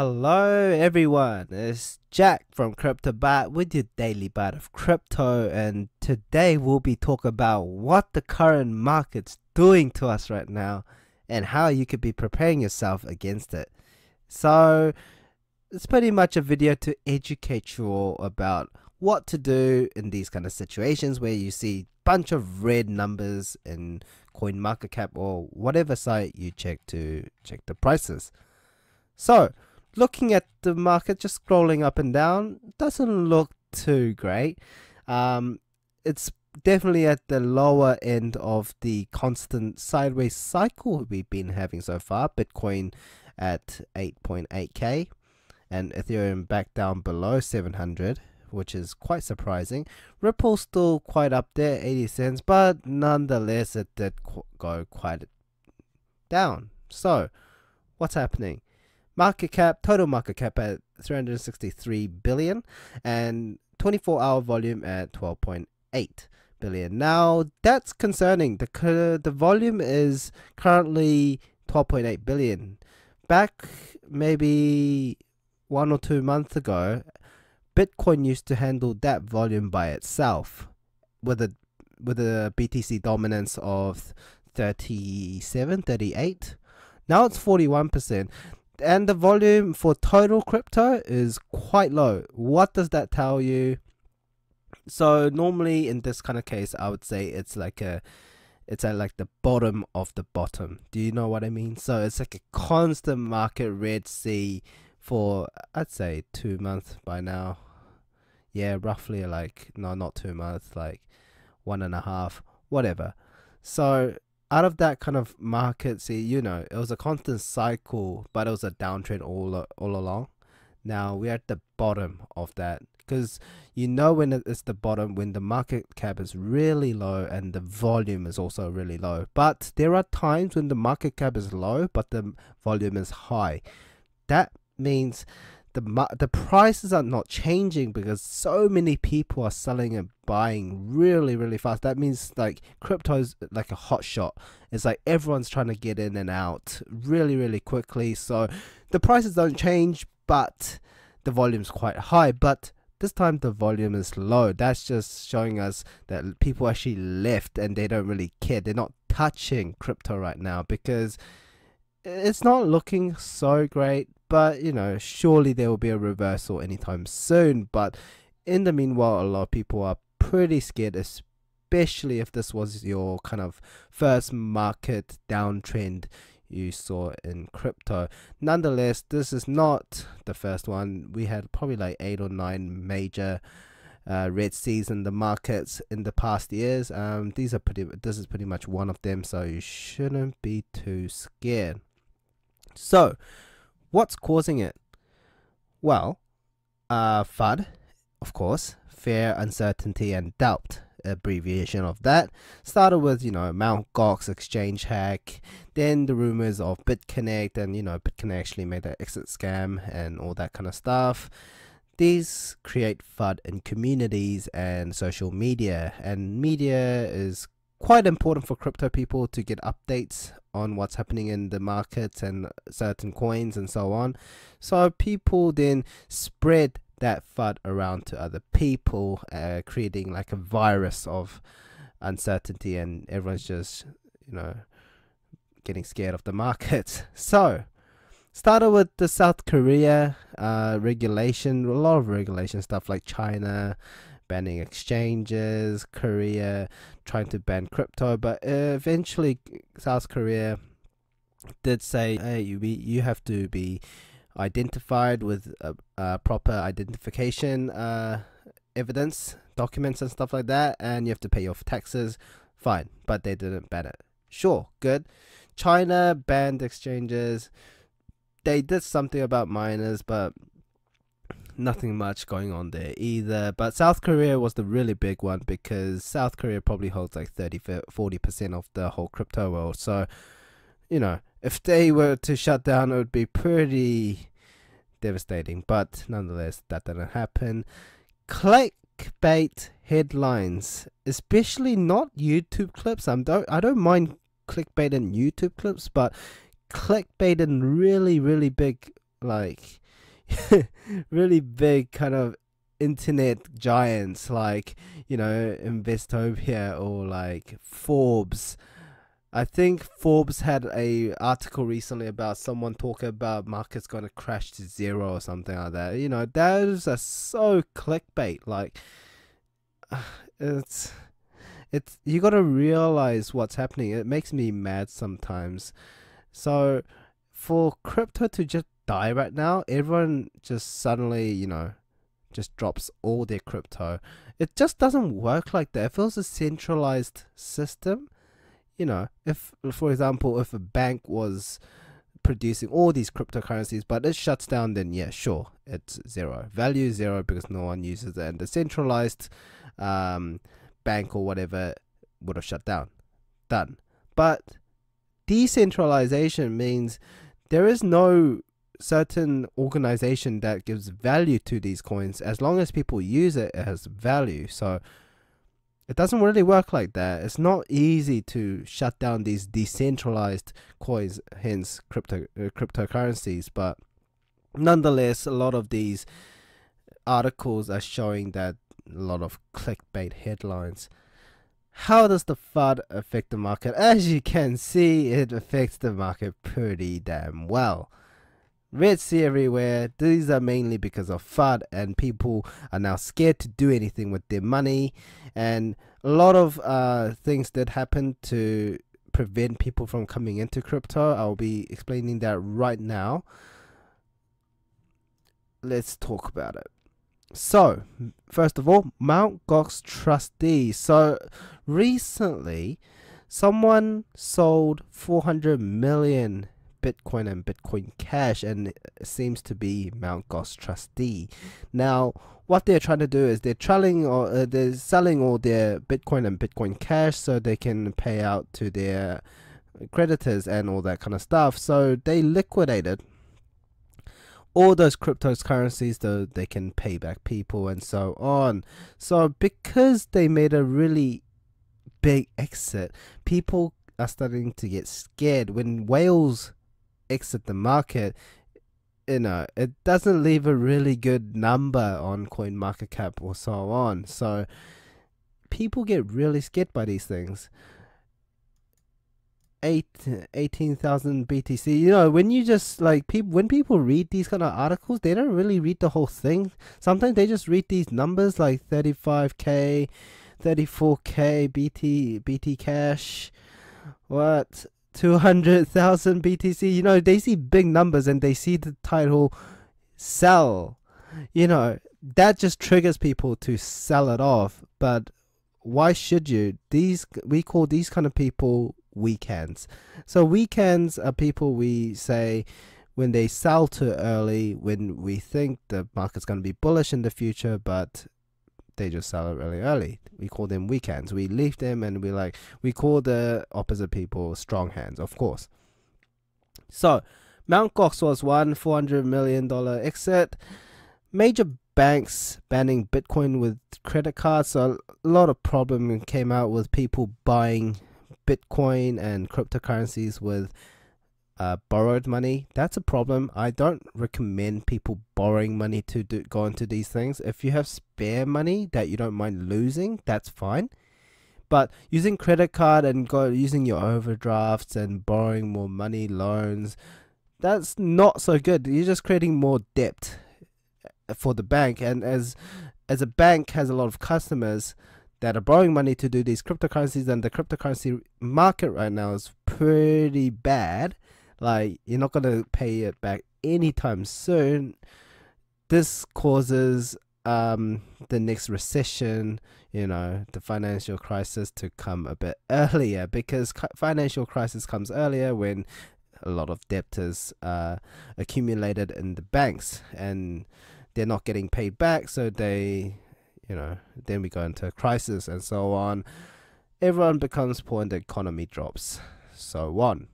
Hello everyone, it's Jack from CryptoBite with your daily bite of crypto, and today we'll be talking about what the current market's doing to us right now and how you could be preparing yourself against it. So it's pretty much a video to educate you all about what to do in these kind of situations where you see bunch of red numbers in CoinMarketCap or whatever site you check to check the prices. So looking at the market, just scrolling up and down, doesn't look too great. It's definitely at the lower end of the constant sideways cycle we've been having so far. Bitcoin at 8.8k and Ethereum back down below 700, which is quite surprising. Ripple still quite up there, 80 cents, but nonetheless it did go quite down. So what's happening? Market cap, total market cap at 363 billion and 24-hour volume at 12.8 billion. Now that's concerning. The volume is currently 12.8 billion. Back maybe 1 or 2 months ago, Bitcoin used to handle that volume by itself with a BTC dominance of 37, 38. Now it's 41%. And the volume for total crypto is quite low. What does that tell you? So normally in this kind of case, I would say it's at like the bottom of the bottom. Do you know what I mean? So it's like a constant market red sea for, I'd say, 2 months by now. Yeah, roughly, like, no, not 2 months, like 1.5, whatever. So out of that kind of market, see, you know, it was a constant cycle, but it was a downtrend all along. Now we're at the bottom of that, because you know when it's the bottom, when the market cap is really low and the volume is also really low. But there are times when the market cap is low but the volume is high. That means the prices are not changing because so many people are selling and buying really fast. That means like crypto's like a hot shot. It's like everyone's trying to get in and out really quickly. So the prices don't change, but the volume's quite high. But this time the volume is low. That's just showing us that people actually left and they don't really care. They're not touching crypto right now because it's not looking so great. But, you know, surely there will be a reversal anytime soon. But in the meanwhile, a lot of people are pretty scared, especially if this was your kind of first market downtrend you saw in crypto. Nonetheless, this is not the first one. We had probably like 8 or 9 major red seas in the markets in the past years. This is pretty much one of them, so you shouldn't be too scared. So what's causing it? Well, FUD, of course, fear, uncertainty, and doubt, abbreviation of that. Started with, you know, Mt. Gox exchange hack, then the rumors of BitConnect, and, you know, BitConnect actually made an exit scam and all that kind of stuff. These create FUD in communities and social media, and media is quite important for crypto people to get updates on what's happening in the markets and certain coins and so on. So people then spread that FUD around to other people, creating like a virus of uncertainty, and everyone's just, you know, getting scared of the markets. So started with the South Korea regulation, a lot of regulation stuff like China banning exchanges, Korea trying to ban crypto, but eventually South Korea did say, hey, you have to be identified with proper identification evidence, documents and stuff like that, and you have to pay your taxes. Fine, but they didn't ban it. Sure, good. China banned exchanges. They did something about miners, but nothing much going on there either. But South Korea was the really big one because South Korea probably holds like 30-40% of the whole crypto world. So, you know, if they were to shut down, it would be pretty devastating. But nonetheless, that didn't happen. Clickbait headlines, especially not YouTube clips. I don't mind clickbait and YouTube clips, but clickbait and really big like really big kind of internet giants like, Investopia or like Forbes. I think Forbes had a article recently about someone talking about markets going to crash to zero or something like that. Those are so clickbait. Like, it's you got to realize what's happening. It makes me mad sometimes. So for crypto to just die right now, everyone just suddenly, just drops all their crypto. It just doesn't work like that. If it was a centralized system, if, for example, if a bank was producing all these cryptocurrencies but it shuts down, then yeah, sure, it's zero. Value is zero because no one uses it. And the centralized bank or whatever would have shut down. Done. But decentralization means there is no certain organization that gives value to these coins. As long as people use it, it has value. So it doesn't really work like that. It's not easy to shut down these decentralized coins, hence cryptocurrencies. But nonetheless, a lot of these articles are showing that a lot of clickbait headlines. How does the FUD affect the market? As you can see, it affects the market pretty damn well. Red Sea everywhere. These are mainly because of FUD, and people are now scared to do anything with their money. And a lot of things did happen to prevent people from coming into crypto. I'll be explaining that right now. Let's talk about it. So, first of all, Mt. Gox trustee. So, recently, someone sold 400 million Bitcoin and Bitcoin Cash, and it seems to be Mt. Gox trustee. Now, what they're trying to do is they're selling all their Bitcoin and Bitcoin Cash so they can pay out to their creditors and all that kind of stuff. So they liquidated all those cryptocurrencies so they can pay back people and so on. So because they made a really big exit, people are starting to get scared. When whales exit the market, it doesn't leave a really good number on CoinMarketCap or so on. So people get really scared by these things. 18,000 BTC. When you just when people read these kind of articles, they don't really read the whole thing. Sometimes they just read these numbers like 35k, 34k BT Cash, what, 200,000 BTC. They see big numbers and they see the title sell. That just triggers people to sell it off. But why should you? We call these kind of people weak hands. So weak hands are people we say when they sell too early, when we think the market's going to be bullish in the future, but they just sell it really early. We call them weak hands. We leave them and we call the opposite people strong hands, of course. So Mt. Gox was one $400 million exit. Major banks banning Bitcoin with credit cards. So a lot of problem came out with people buying Bitcoin and cryptocurrencies with borrowed money. That's a problem. I don't recommend people borrowing money to go into these things. If you have spare money that you don't mind losing, that's fine. But using credit card and using your overdrafts and borrowing more money, loans, that's not so good. You're just creating more debt for the bank. And as a bank has a lot of customers that are borrowing money to do these cryptocurrencies, and the cryptocurrency market right now is pretty bad. Like, you're not going to pay it back anytime soon. This causes the next recession, the financial crisis, to come a bit earlier, because financial crisis comes earlier when a lot of debtors accumulated in the banks and they're not getting paid back, so they then we go into a crisis and so on. Everyone becomes poor and the economy drops, so on.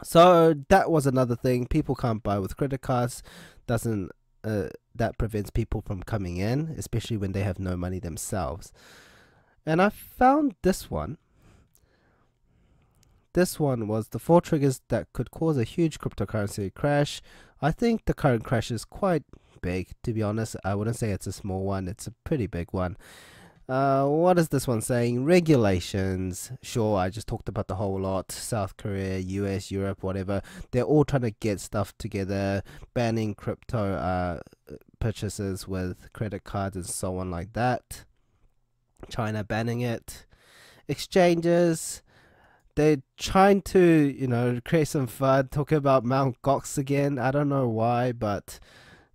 So that was another thing. People can't buy with credit cards. That prevents people from coming in, especially when they have no money themselves. And I found this one. this one was the 4 triggers that could cause a huge cryptocurrency crash. I think the current crash is quite big, to be honest. I wouldn't say it's a small one, it's a pretty big one. What is this one saying? Regulations. Sure, I just talked about the whole lot. South Korea, US, Europe, whatever. They're all trying to get stuff together, banning crypto purchases with credit cards and so on like that. China banning it. Exchanges. They're trying to, create some FUD, talking about Mount Gox again. I don't know why, but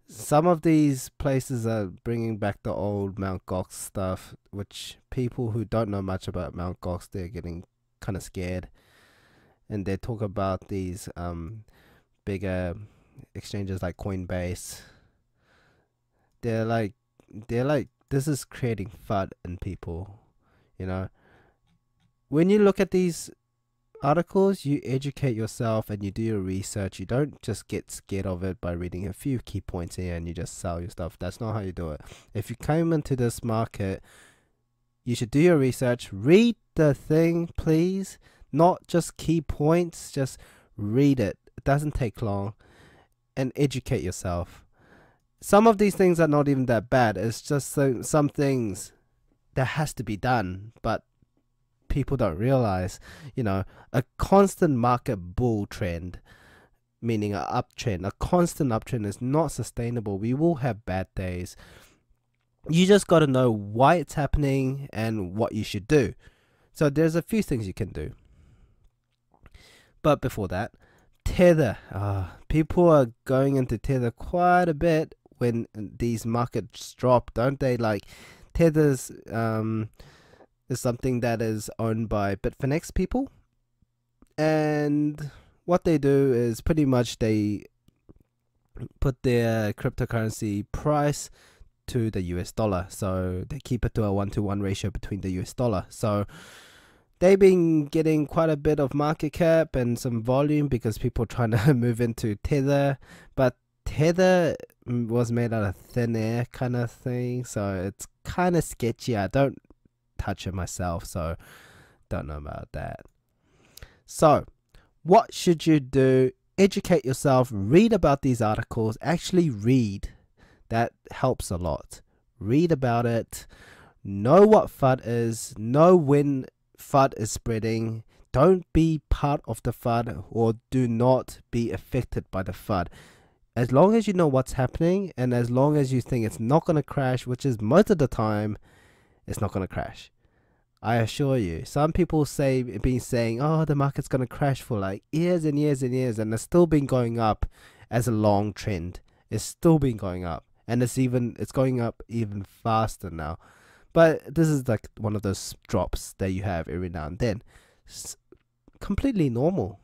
some of these places are bringing back the old Mount Gox stuff, which people who don't know much about Mount Gox, they're getting kind of scared. And they talk about these bigger exchanges like Coinbase. They're like, this is creating FUD in people, When you look at these articles, you educate yourself and you do your research. You don't just get scared of it by reading a few key points here and you just sell your stuff. That's not how you do it. If you came into this market, you should do your research. Read the thing, please. Not just key points, just read it. It doesn't take long. And educate yourself. Some of these things are not even that bad. It's just some things that has to be done, but people don't realize, a constant market bull trend, meaning an uptrend, a constant uptrend is not sustainable. We will have bad days. You just got to know why it's happening and what you should do. So there's a few things you can do. But before that, Tether. People are going into Tether quite a bit when these markets drop, don't they? Like Tether's is something that is owned by Bitfinex people, and what they do is pretty much they put their cryptocurrency price to the US dollar, so they keep it to a 1-to-1 ratio between the US dollar. So they've been getting quite a bit of market cap and some volume because people trying to move into Tether, but Tether was made out of thin air kind of thing, so it's kind of sketchy. I don't touch it myself, so don't know about that. So what should you do? Educate yourself, read about these articles, actually read. That helps a lot. Read about it, know what FUD is, know when FUD is spreading. Don't be part of the FUD, or do not be affected by the FUD. As long as you know what's happening, and as long as you think it's not going to crash, which is most of the time, it's not going to crash. I assure you. Some people been saying, oh, the market's going to crash for like years and years and years, and it's still been going up as a long trend. It's still been going up, and it's going up even faster now. But this is like one of those drops that you have every now and then. It's completely normal.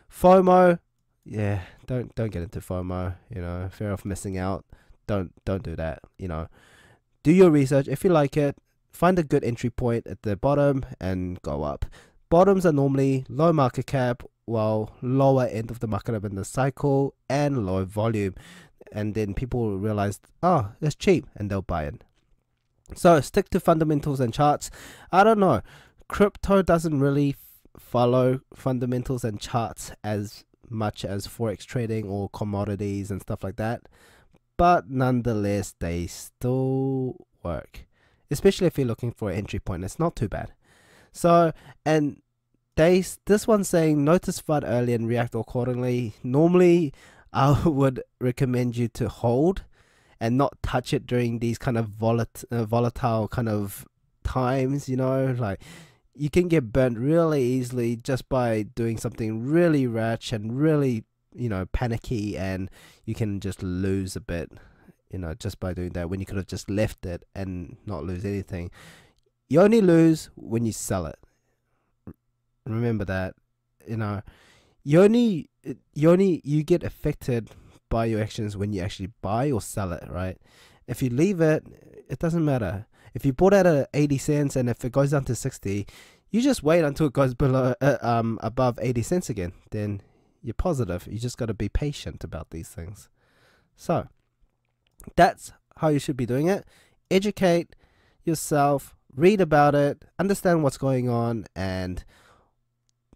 FOMO, yeah, don't get into FOMO, fear of missing out. Don't do that, Do your research. If you like it, find a good entry point at the bottom and go up. Bottoms are normally low market cap, while lower end of the market up in the cycle and low volume. And then people realize, oh, it's cheap, and they'll buy it. So stick to fundamentals and charts. I don't know. Crypto doesn't really follow fundamentals and charts as much as forex trading or commodities and stuff like that. But nonetheless, they still work. Especially if you're looking for an entry point, it's not too bad. So, and this one's saying notice FUD early and react accordingly. Normally, I would recommend you to hold and not touch it during these kind of volatile kind of times. Like you can get burnt really easily just by doing something really rash and really, panicky, and you can just lose a bit. Just by doing that, when you could have just left it and not lose anything. You only lose when you sell it. Remember that. You get affected by your actions when you actually buy or sell it, right? If you leave it, it doesn't matter. If you bought it at 80 cents and if it goes down to 60, you just wait until it goes below above 80 cents again. Then you're positive. You just got to be patient about these things. So that's how you should be doing it. Educate yourself, read about it, understand what's going on, and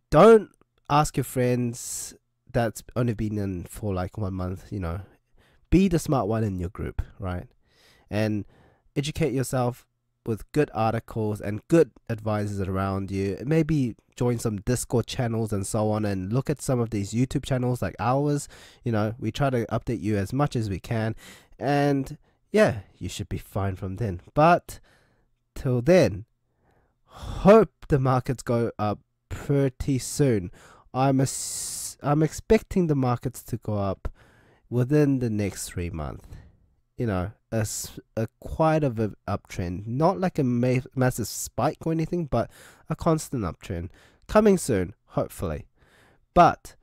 don't ask your friends that's only been in for like 1 month. Be the smart one in your group, right? And educate yourself with good articles and good advisors around you. Maybe join some Discord channels and so on, and look at some of these YouTube channels like ours. We try to update you as much as we can, and yeah, you should be fine from then. But till then, hope the markets go up pretty soon. I'm expecting the markets to go up within the next 3 months. A quite of an uptrend, not like a massive spike or anything, but a constant uptrend coming soon, hopefully. But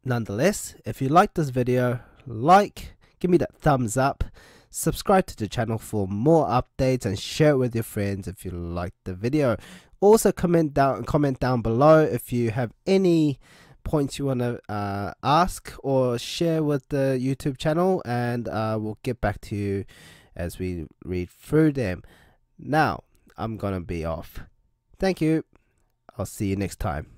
nonetheless, if you like this video, give me that thumbs up, subscribe to the channel for more updates, and share it with your friends if you like the video. Also comment down below if you have any points you want to ask or share with the YouTube channel, and we'll get back to you as we read through them. Now I'm gonna be off. Thank you. I'll see you next time.